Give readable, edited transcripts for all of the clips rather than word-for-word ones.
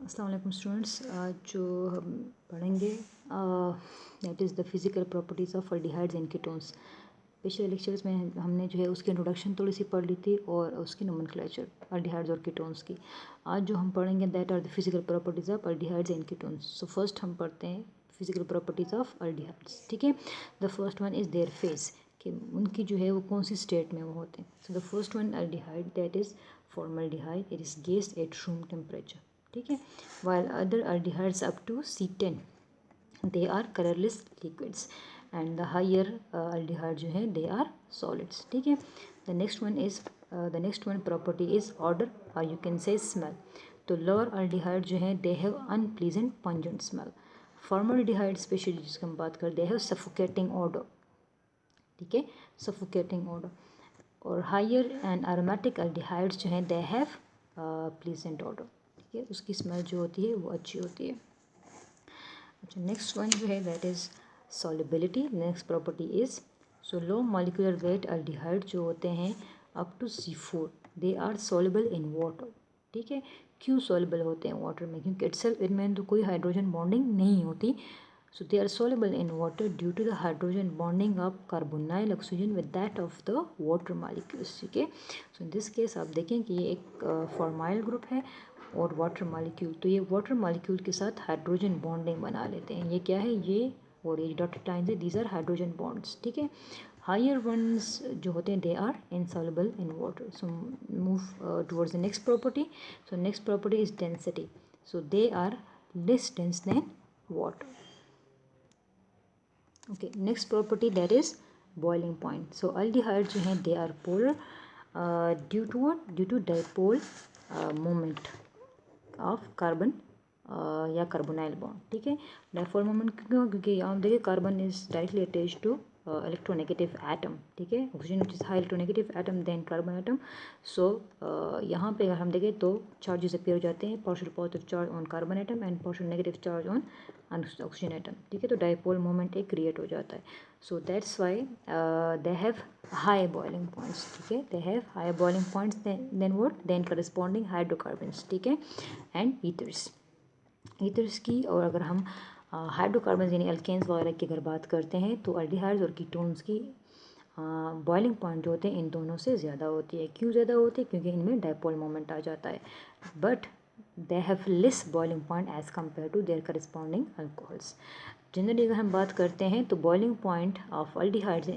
अस्सलाम वालेकुम स्टूडेंट्स। आज जो हम पढ़ेंगे that is the physical properties of aldehydes and ketones. पिछले लेक्चर्स में हमने जो है उसकी इंट्रोडक्शन थोड़ी सी पढ़ ली थी और उसकी नोमेनक्लेचर अल्डिहाइड्स और कीटोन्स की। आज जो हम पढ़ेंगे that are the physical properties of aldehydes and ketones. So first हम पढ़ते हैं फिज़िकल प्रॉपर्टीज़ ऑफ अल्डिहाइड्स। ठीक है, the first one is their phase, कि उनकी जो है वो कौन सी स्टेट में वो होते हैं। So the first one aldehyde that is formaldehyde, it is gas at room temperature. ठीक है, while other aldehydes up to C10 they are colorless liquids and the higher aldehyde जो है they are solids. ठीक है, the next one property is odor or you can say smell. तो lower aldehyde जो है they have unpleasant pungent smell. Formaldehyde specially जिसकी हम बात करें they have suffocating odor. ठीक है, suffocating odor. और higher and aromatic aldehydes जो हैं they have pleasant odor. ठीक है, उसकी स्मेल जो होती है वो अच्छी होती है। अच्छा, नेक्स्ट वन जो है that is solubility. Next property is so low molecular weight aldehyde जो होते हैं up to C4 they are soluble in water. ठीक है, क्यों सॉल्युबल होते हैं वाटर में? क्योंकि इटसेल्फ इनमें तो कोई हाइड्रोजन बॉन्डिंग नहीं होती। So they are soluble in water due to the hydrogen bonding of carbonyl oxygen with that of the water molecules. ठीक है, so in this case आप देखें कि ये एक फॉर्माइल ग्रुप है और वाटर मॉलिक्यूल, तो ये वाटर मॉलिक्यूल के साथ हाइड्रोजन बॉन्डिंग बना लेते हैं। ये क्या है, ये और ये डॉटेड लाइंस है, दीज आर हाइड्रोजन बॉन्ड्स। ठीक है, हायर वंस जो होते हैं they are insoluble in water. So move towards the next property. So next property is density. So they are less dense than water. okay, next property that is boiling point. So aldehydes जो हैं they are polar due to what? Due to dipole moment of carbon या carbonyl bond. ठीक है, dipole moment क्यों? क्योंकि यहाँ देखिए carbon is directly attach to electronegative atom. ठीक है, oxygen which is high electronegative atom then carbon atom. So यहाँ पे अगर हम देखें तो चार्जेस अपेयर हो जाते हैं, partial positive charge on carbon atom and partial negative charge on oxygen atom. ठीक है, तो डाइपोल मोमेंट एक क्रिएट हो जाता है। So that's why they have high boiling points. ठीक है, they have high boiling points then what? Then corresponding hydrocarbons. ठीक है, एंड ईथर्स की। और अगर हम हाइड्रोकार्बन यानी अल्केन्स वगैरह की अगर बात करते हैं तो अल्डिहाइड्स और कीटोन्स की बॉइलिंग पॉइंट जो होते हैं इन दोनों से ज़्यादा होती है। क्यों ज़्यादा होती है? क्योंकि इनमें डाइपोल मोमेंट आ जाता है, but they have less boiling point as compare to their corresponding alcohols. Generally अगर हम बात करते हैं तो boiling point of aldehydes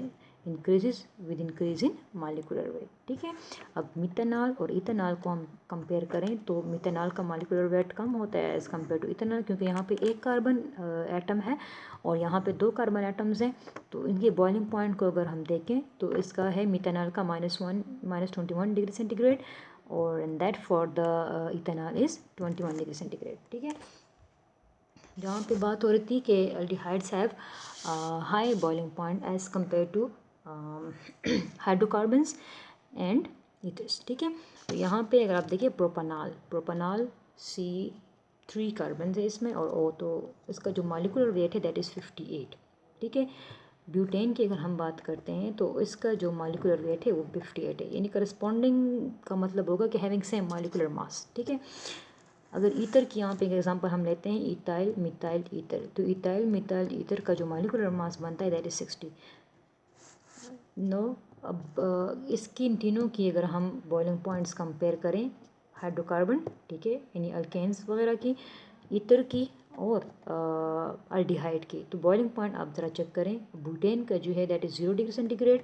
increases with increase in molecular weight. ठीक है, अब मिथेनॉल और इथेनॉल को हम कंपेयर करें तो मिथेनॉल का मॉलिक्यूलर वेट कम होता है एज़ कम्पेयर टू इथेनॉल, क्योंकि यहाँ पे एक कार्बन एटम है और यहाँ पे दो कार्बन एटम्स हैं। तो इनके बॉइलिंग पॉइंट को अगर हम देखें तो इसका है मिथेनॉल का -21 डिग्री सेंटीग्रेड और and that for the ethanol is 21 degree centigrade. ठीक है, जहाँ पे बात हो रही थी कि aldehydes have high boiling point as compare to hydrocarbons and ethers. ठीक है, तो यहाँ पे अगर आप देखिए प्रोपानॉल C3 कार्बन है इसमें और O, तो इसका जो मॉलिक्यूलर वेट है दैट इज़ 58। ठीक है, ब्यूटेन की अगर हम बात करते हैं तो इसका जो मॉलिक्यूलर वेट है वो 58 है, यानी करस्पॉन्डिंग का मतलब होगा कि हैविंग सेम मॉलिक्यूलर मास। ठीक है, अगर ईथर की यहाँ पे एक एग्जांपल हम लेते हैं इथाइल मिथाइल ईथर, तो इथाइल मिथाइल ईथर का जो मॉलिक्यूलर मास बनता है दैट इज़ 60। नो, अब इसकी इन तीनों की अगर हम बॉइलिंग पॉइंट्स कंपेयर करें हाइड्रोकार्बन, ठीक है, यानी अल्केन्स वगैरह की, ईथर की और अल्डिहाइड की, तो बॉइलिंग पॉइंट आप ज़रा चेक करें। ब्यूटेन का जो है that is 0 degree centigrade,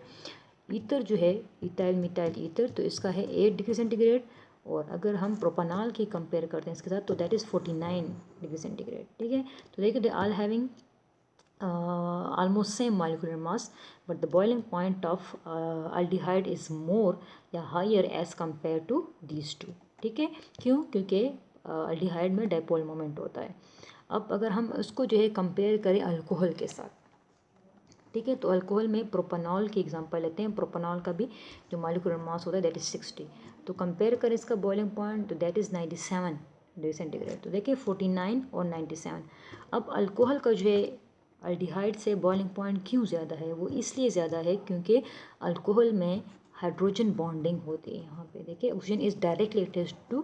ether जो है इथाइल मिथाइल ईथर तो इसका है 8 डिग्री सेंटीग्रेड, और अगर हम प्रोपानॉल की कंपेयर करते हैं इसके साथ तो दैट इज़ 49 डिग्री सेंटीग्रेड। ठीक है, तो देखिए दे आल having almost same molecular mass, but the boiling point of aldehyde is more या higher as compared to these two। ठीक है, क्यों? क्योंकि aldehyde में डाइपोल मोमेंट होता है। अब अगर हम उसको जो है कंपेयर करें अल्कोहल के साथ, ठीक है, तो अल्कोहल में प्रोपानॉल की एग्जांपल लेते हैं। प्रोपानॉल का भी जो मॉलिक्यूलर मास होता है दैट इज़ 60, तो कंपेयर करें इसका बॉइलिंग पॉइंट तो दैट इज़ 97 डिग्री सेंटीग्रेड। तो देखिए 49 और 97। अब अल्कोहल का जो है अल्डिहाइड से बॉइलिंग पॉइंट क्यों ज़्यादा है? वो इसलिए ज़्यादा है क्योंकि अल्कोहल में हाइड्रोजन बॉन्डिंग होती है। यहाँ पे देखिए oxygen is directly attached to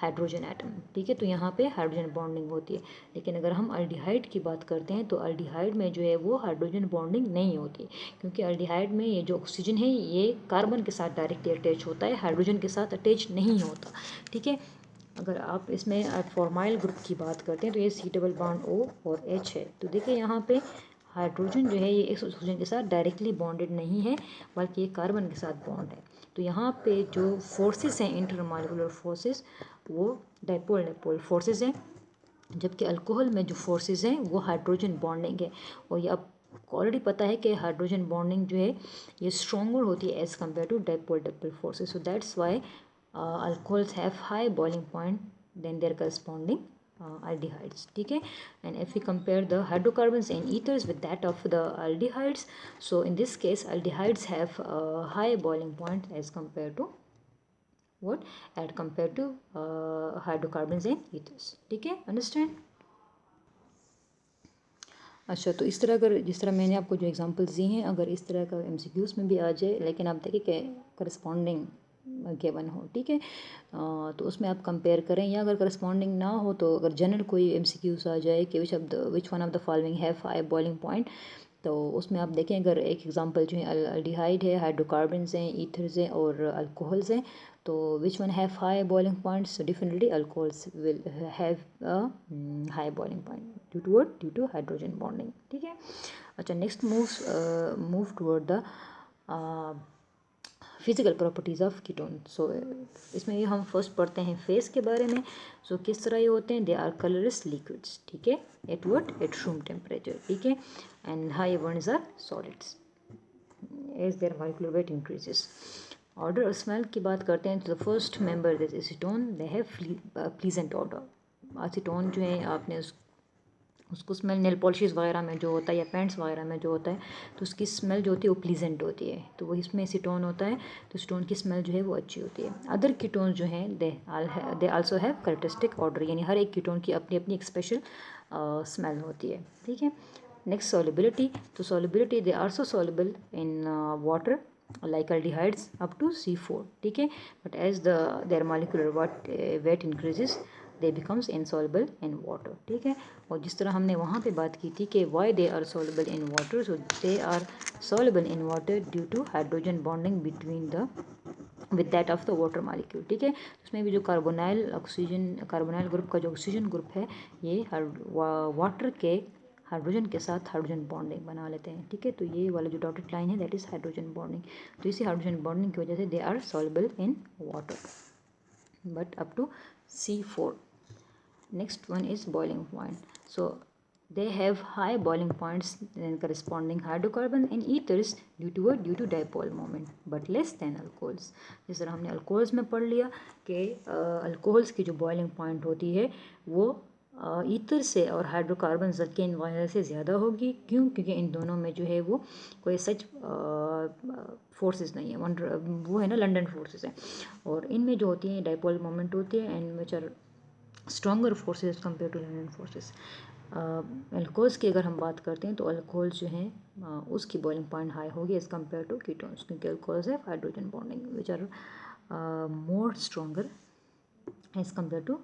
hydrogen atom, ठीक है। तो यहाँ पे हाइड्रोजन बॉन्डिंग होती है। लेकिन अगर हम अल्डिहाइड की बात करते हैं तो अल्डिहाइड में जो है वो हाइड्रोजन बॉन्डिंग नहीं होती, क्योंकि अल्डिहाइड में ये जो ऑक्सीजन है ये कार्बन के साथ डायरेक्टली अटैच होता है, हाइड्रोजन के साथ अटैच नहीं होता, ठीक है। अगर आप इसमें फॉर्माइल ग्रुप की बात करते हैं तो ये C डबल बॉन्ड O और H है। तो देखिए यहाँ पे हाइड्रोजन जो है ये इस ऑक्सीजन के साथ डायरेक्टली बॉन्डेड नहीं है, बल्कि ये कार्बन के साथ बॉन्ड है। तो यहाँ पे जो फोर्सेस हैं इंटरमॉलिक्यूलर फोर्सेस वो डाइपोल डाइपोल फोर्सेस हैं, जबकि अल्कोहल में जो फोर्सेस हैं वो हाइड्रोजन बॉन्डिंग है। और ये आपको ऑलरेडी पता है कि हाइड्रोजन बॉन्डिंग जो है ये स्ट्रॉन्गर होती है as compare to dipole dipole forces. So that's why alcohols have high boiling point than their corresponding aldehydes, ठीक है। and if we compare the hydrocarbons and ethers with that of the aldehydes, so in this case aldehydes have high boiling point as compared to what, as compared to hydrocarbons and ethers, ठीक है, understand। अच्छा, तो इस तरह अगर जिस तरह मैंने आपको जो एग्जांपल्स दी हैं अगर इस तरह का एमसीक्यूज़ में भी आ जाए, लेकिन आप देखिए कि करस्पॉन्डिंग गिवन हो, ठीक है। तो उसमें आप कंपेयर करें, या अगर करस्पॉन्डिंग ना हो तो अगर जनरल कोई एमसीक्यूज़ आ जाए कि which one of the following have high boiling point, तो उसमें आप देखें अगर एक एग्जांपल जो है अल्डिहाइड है, हाइड्रोकार्बन्स हैं, ईथर्स हैं और अल्कोहल्स हैं, तो which one have high boiling points, definitely alcohols will have a high boiling point due to hydrogen bonding, ठीक है। अच्छा, next move toward the physical properties of ketone. So इसमें ये हम फर्स्ट पढ़ते हैं फेस के बारे में। सो किस तरह ये होते हैं, दे आर कलरलेस लिक्विड्स, ठीक है, एट रूम टेम्परेचर, ठीक है, and high ones are solids as their molecular weight increases. Odour और स्मेल की बात करते हैं तो the first member this acetone, they have pleasant odour. Acetone जो है आपने उसको स्मेल नेल पॉलिशेस वगैरह में जो होता है या पेंट्स वगैरह में जो होता है तो उसकी स्मेल जो होती है वो प्लीजेंट होती है, तो वो इसमें एसीटोन होता है, तो एसीटोन की स्मेल जो है वो अच्छी होती है। अदर कीटोन जो हैं they also have characteristic order, यानी हर एक कीटोन की अपनी अपनी एक स्पेशल स्मेल होती है, ठीक है। नेक्स्ट सॉल्युबिलिटी, तो solubility they also soluble in water like aldehydes up to C4, ठीक है, but as their molecular weight increases they becomes insoluble in water, ठीक है। और जिस तरह हमने वहाँ पे बात की थी कि why they are soluble in water, so they are soluble in water due to hydrogen bonding between the with that of the water molecule, ठीक है। उसमें भी जो कार्बोनाइल ग्रुप का जो ऑक्सीजन ग्रुप है ये वाटर के हाइड्रोजन के साथ हाइड्रोजन बॉन्डिंग बना लेते हैं, ठीक है। तो ये वाला जो डॉटेड लाइन है दैट इज़ हाइड्रोजन बॉन्डिंग। तो इसी हाइड्रोजन बॉन्डिंग की वजह से they are soluble in water but up to C4। Next one is boiling point, so they have high boiling points than corresponding hydrocarbon and ethers due to dipole moment but less than alcohols। जिस तरह हमने alcohols में पढ़ लिया कि alcohols की जो boiling point होती है वो ईथर से और हाइड्रोकार्बन के इन वजह से ज़्यादा होगी, क्यों, क्योंकि इन दोनों में जो है वो कोई सच फोर्सेस नहीं है, वो है ना लंडन फोर्सेस है, और इनमें जो होती है डाइपोल मोमेंट होती है and which are stronger forces compare to London forces. Alcohols की अगर हम बात करते हैं तो अल्कोहल्स जो हैं उसकी बॉइलिंग पॉइंट हाई होगी एज़ कम्पेयर टू कीटोन्स, क्योंकि अल्कोहल्स है hydrogen bonding which are more stronger as compare to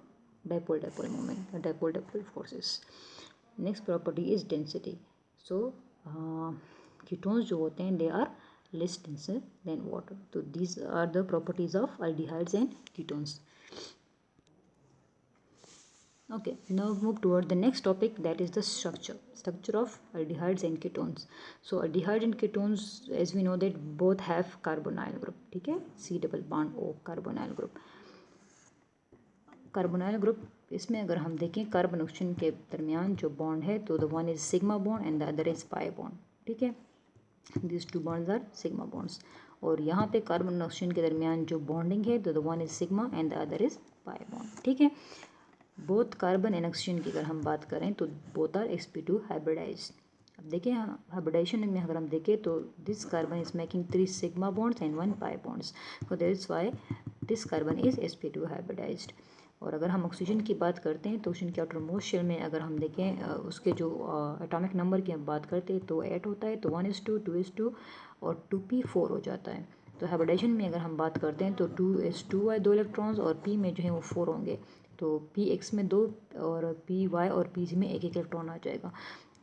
dipole moment dipole forces। Next property is density, so ketones जो होते हैं they are less denser than water, तो these are the properties of aldehydes and ketones. Okay, now move toward the next topic, that is the structure of aldehydes and ketones. So aldehyde and ketones, as we know that both have carbonyl group, ठीक है, C double bond O carbonyl group। Carbonyl group, इसमें अगर हम देखें carbon oxygen के दरमियान जो bond है तो the one is sigma bond and the other is pi bond, ठीक है, this two bonds are sigma bonds. और यहाँ पे कार्बन ऑक्सीजन के दरमियान जो बॉन्डिंग है तो the one is sigma and the other is pi bond, ठीक है। बोथ कार्बन एंड ऑक्सीजन की अगर हम बात करें तो बोथ आर sp2 हाइब्रिडाइज। अब देखें हाइब्रिडाइजेशन में अगर हम देखें तो this carbon is making 3 sigma bonds and 1 pi bonds, so that is why this carbon is sp2 hybridized. और अगर हम ऑक्सीजन की बात करते हैं तो ऑक्सीजन के आउटर मोस्ट शेल में अगर हम देखें उसके जो एटॉमिक नंबर की हम बात करते हैं तो 8 होता है, तो 1:2, 2:2 और 2p4 हो जाता है। तो हाइब्रिडाइजेशन में अगर हम बात करते हैं तो 2s2 है 2 इलेक्ट्रॉन्स, और p में जो है वो 4 होंगे। तो px में 2 और py और pz में एक इलेक्ट्रॉन आ जाएगा।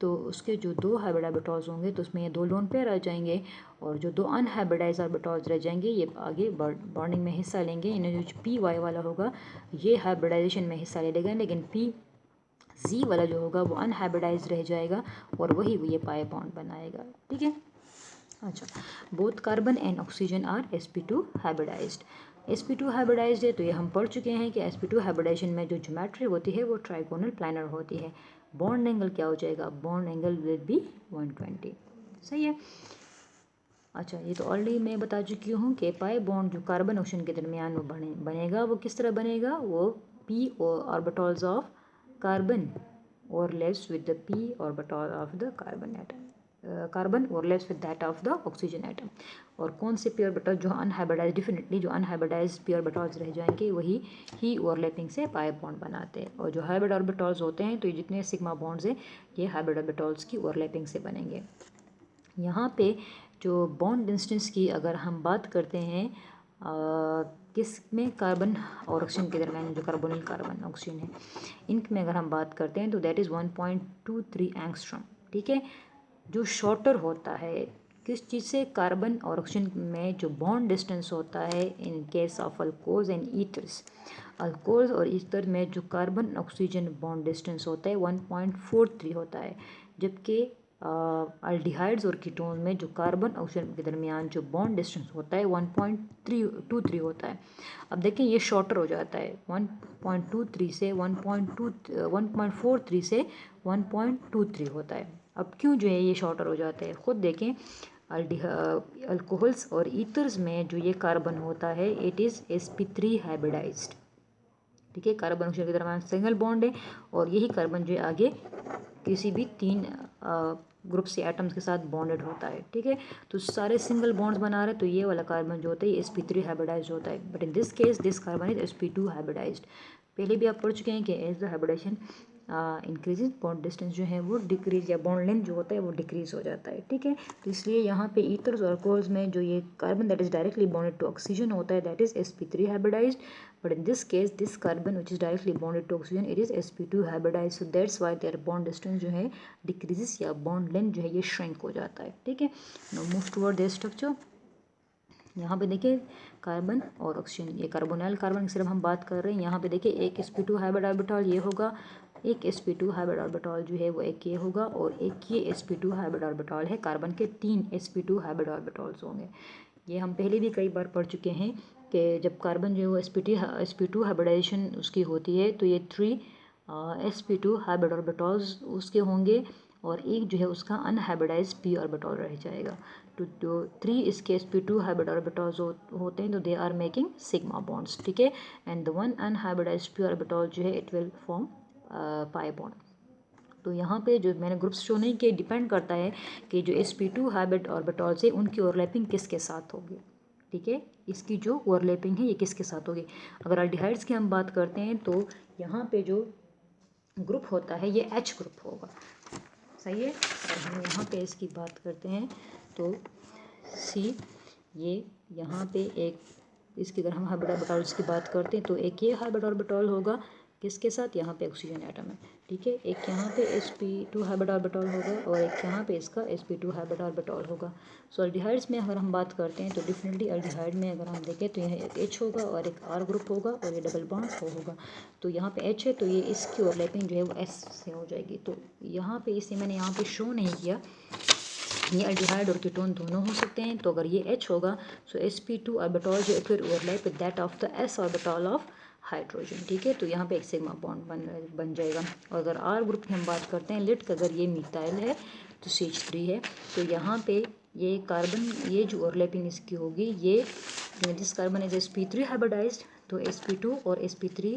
तो उसके जो 2 हाइब्रिड ऑर्बिटल्स होंगे तो उसमें ये 2 लोन पेयर आ जाएंगे, और जो 2 अनहाइब्रिडाइज ऑर्बिटल्स रह जाएंगे ये आगे बॉन्डिंग में हिस्सा लेंगे। इन्हें जो py वाला होगा ये हाइब्रिडाइजेशन में हिस्सा ले लेगा, लेकिन pz वाला जो होगा वो अनहाइब्रिडाइज रह जाएगा और वही ये पाई बॉन्ड बनाएगा। ठीक है। अच्छा, both carbon and oxygen are sp2 hybridized. sp2 hybridized है तो ये हम पढ़ चुके हैं कि sp2 हाइब्रिडाइजेशन में जो ज्योमेट्री होती है वो ट्राइगोनल प्लानर होती है। बॉन्ड एंगल क्या हो जाएगा? Bond angle will be 120। सही है। अच्छा, ये तो ऑलरेडी मैं बता चुकी हूँ कि पाई बॉन्ड जो कार्बन ऑक्सीजन के दरमियान वो बनेगा वो किस तरह बनेगा? वो p orbitals of carbon overlaps with the p orbital of the carbon atom, carbon overlaps with that of the oxygen atom। और कौन से p ऑर्बिटल जो अनहाइब्रिडाइज, डेफिनेटली जो अनहाइब्रिडाइज p ऑर्बिटल्स रह जाएंगे वही ही ओवरलैपिंग से पाई बॉन्ड बनाते हैं, और जो हाइब्रिड ऑर्बिटल्स होते हैं तो ये जितने सिग्मा बॉन्ड्स हैं ये हाइब्रिड ऑर्बिटल्स की ओवरलैपिंग से बनेंगे। यहाँ पे जो बॉन्ड डिस्टेंस की अगर हम बात करते हैं किस में, कार्बन और ऑक्सीजन के दरमियान जो कार्बोनिल कार्बन ऑक्सीजन है इनमें अगर हम बात करते हैं तो दैट इज़ 1.23 एंगस्ट्रॉम। ठीक है। जो शॉर्टर होता है किस चीज़ से? कार्बन और ऑक्सीजन में जो बॉन्ड डिस्टेंस होता है in case of alcohols and ethers, alcohols और ईथर में जो कार्बन ऑक्सीजन बॉन्ड डिस्टेंस होता है 1.43 होता है, जबकि अल्डिहाइड्स और कीटोन में जो कार्बन ऑक्सीजन के दरमियान जो बॉन्ड डिस्टेंस होता है 1.323 होता है। अब देखें ये शॉर्टर हो जाता है 1.23 से 1.43 से 1.23 होता है। अब क्यों जो है ये शॉर्टर हो जाता है? खुद देखें, अल्कोहल्स और ईथर्स में जो ये कार्बन होता है इट इज़ sp3 हाइब्रिडाइज्ड। ठीक है। कार्बन ऑक्सीजन के दरमियान सिंगल बॉन्ड है, और यही कार्बन जो है आगे किसी भी 3 ग्रुप से एटम्स के साथ बॉन्डेड होता है। ठीक है। तो सारे सिंगल बॉन्ड्स बना रहे, तो ये वाला कार्बन जो होता है sp3 हाइब्रिडाइज्ड होता है, but in this case this carbon is sp2 hybridized. पहले भी आप पढ़ चुके हैं कि as the hybridization increases bond distance जो है वो डिक्रीज, या बॉन्ड लेंथ जो होता है वो डिक्रीज हो जाता है। ठीक है। तो इसलिए यहाँ पे ईथर्स और अल्कोहल्स में जो ये carbon that is directly bonded to oxygen होता है that is sp3 hybridized, but in this case this carbon which is directly bonded to oxygen it is sp2 hybridized, so that's why their bond distance जो है decreases या bond length जो है ये shrink हो जाता है। ठीक है। now move toward their structure। यहाँ पे देखिए कार्बन और ऑक्सीजन, ये कार्बोनाइल कार्बन की सिर्फ हम बात कर रहे हैं। यहाँ पे देखिए एक sp2 हाइब्रिड ऑर्बिटल ये होगा, एक sp2 हाइब्रिड ऑर्बिटल जो है वो एक ये होगा, और एक ये sp2 हाइब्रिड ऑर्बिटल है। कार्बन के 3 sp2 हाइब्रिड ऑर्बिटल्स होंगे। ये हम पहले भी कई बार पढ़ चुके हैं कि जब कार्बन जो है वो sp2 हाइब्रिडाइजेशन उसकी होती है तो ये 3 sp2 हाइब्रिड ऑर्बिटल्स उसके होंगे, और एक जो है उसका अनहाइब्रिडाइज p ऑर्बिटल रह जाएगा। तो जो 3 इसके sp2 हाइब्रिड ऑर्बिटल्स होते हैं तो they are making sigma bonds. ठीक है। And the one unhybridized p orbital जो है it will form pi bond. तो यहाँ पे जो मैंने ग्रुप्स शो नहीं किए, डिपेंड करता है कि जो sp2 हाइब्रिड ऑर्बिटल से उनकी ओवरलैपिंग किसके साथ होगी। ठीक है। इसकी जो ओवरलैपिंग है ये किसके साथ होगी। अगर अल्डिहाइड्स की हम बात करते हैं तो यहाँ पे जो ग्रुप होता है ये H ग्रुप होगा। सही है। और हम यहाँ पे इसकी बात करते हैं तो C, ये यहाँ पे एक इसकी अगर हम हाइब्रिड ऑर्बिटल्स की बात करते हैं तो एक ये हाइब्रिड ऑर्बिटल होगा किसके साथ, यहाँ पे ऑक्सीजन एटम है। ठीक है। एक यहाँ पे sp2 हाइब्रिड ऑर्बिटल होगा, और एक यहाँ पे इसका sp2 हाइब्रिड ऑर्बिटल होगा। सो अल्डिहाइड्स में अगर हम बात करते हैं तो डेफिनेटली अल्डिहाइड में अगर हम देखें तो यहाँ एक H होगा और एक R ग्रुप होगा, और ये डबल बॉन्ड होगा। तो यहाँ पे H है तो ये इसकी ओवरलैपिंग जो है वो S से हो जाएगी। तो यहाँ पे इसे मैंने यहाँ पे शो नहीं किया, ये अल्डिहाइड और कीटोन दोनों हो सकते हैं। तो अगर ये H होगा सो sp2 ऑर्बिटल जो फिर overlap with that of the S orbital of hydrogen. ठीक है। तो यहाँ पे एक सिग्मा बॉन्ड बन जाएगा। और अगर R ग्रुप की हम बात करते हैं, लेट अगर ये मिथाइल है तो CH3 है, तो यहाँ पे ये कार्बन ये जो ओवरलैपिंग इसकी होगी ये this carbon is sp3 hybridised, तो sp2 और sp3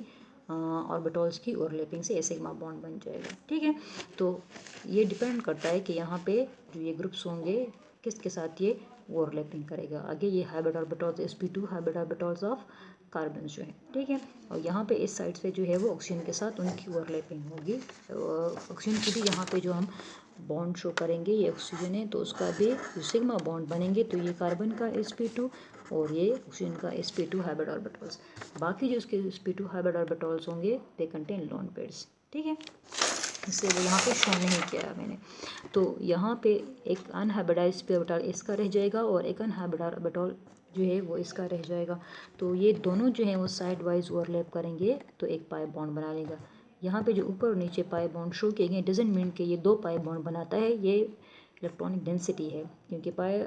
ऑर्बिटल्स की ओवरलैपिंग से सिग्मा बॉन्ड बन जाएगा। ठीक है। तो ये डिपेंड करता है कि यहाँ पे जो ये ग्रुप्स होंगे किसके साथ ये ओवरलैपिंग करेगा। आगे ये hybrid orbitals sp2 hybrid orbitals of carbon जो है। ठीक है। और यहाँ पे इस साइड से जो है वो ऑक्सीजन के साथ उनकी ओवरलैपिंग होगी। ऑक्सीजन की भी यहाँ पे जो हम बॉन्ड शो करेंगे ये ऑक्सीजन है तो उसका भी जो सिग्मा बॉन्ड बनेंगे तो ये कार्बन का sp2 और ये इनका sp2 हाइब्रिड ऑर्बिटल्स। बाकी जो इसके sp2 हाइब्रिड ऑर्बिटल्स होंगे दे कंटेन लोन पेयर्स, ठीक है। इससे वो यहाँ पे शो नहीं किया मैंने। तो यहाँ पे एक अनहाइब्रिडाइज्ड p ऑर्बिटल इसका रह जाएगा और एक अनहाइब्रिड ऑर्बिटल जो है वो इसका रह जाएगा। तो ये दोनों जो है वो साइड वाइज ओवरलैप करेंगे तो एक पाई बॉन्ड बना लेगा। यहाँ पे जो ऊपर और नीचे पाई बॉन्ड शो किए गए डजंट मीन कि ये दो पाई बॉन्ड बनाता है, ये इलेक्ट्रॉनिक डेंसिटी है, क्योंकि पाई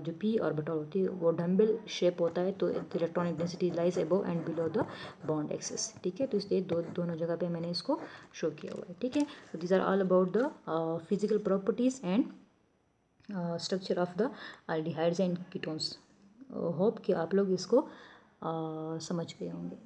जो p ऑर्बिटल होती है वो डम्बल शेप होता है, तो electronic density lies above and below the bond axis, ठीक है। तो इसलिए दोनों जगह पे मैंने इसको शो किया हुआ है, ठीक है। तो these are all about the physical properties and structure of the aldehydes and ketones. Hope कि आप लोग इसको समझ गए होंगे।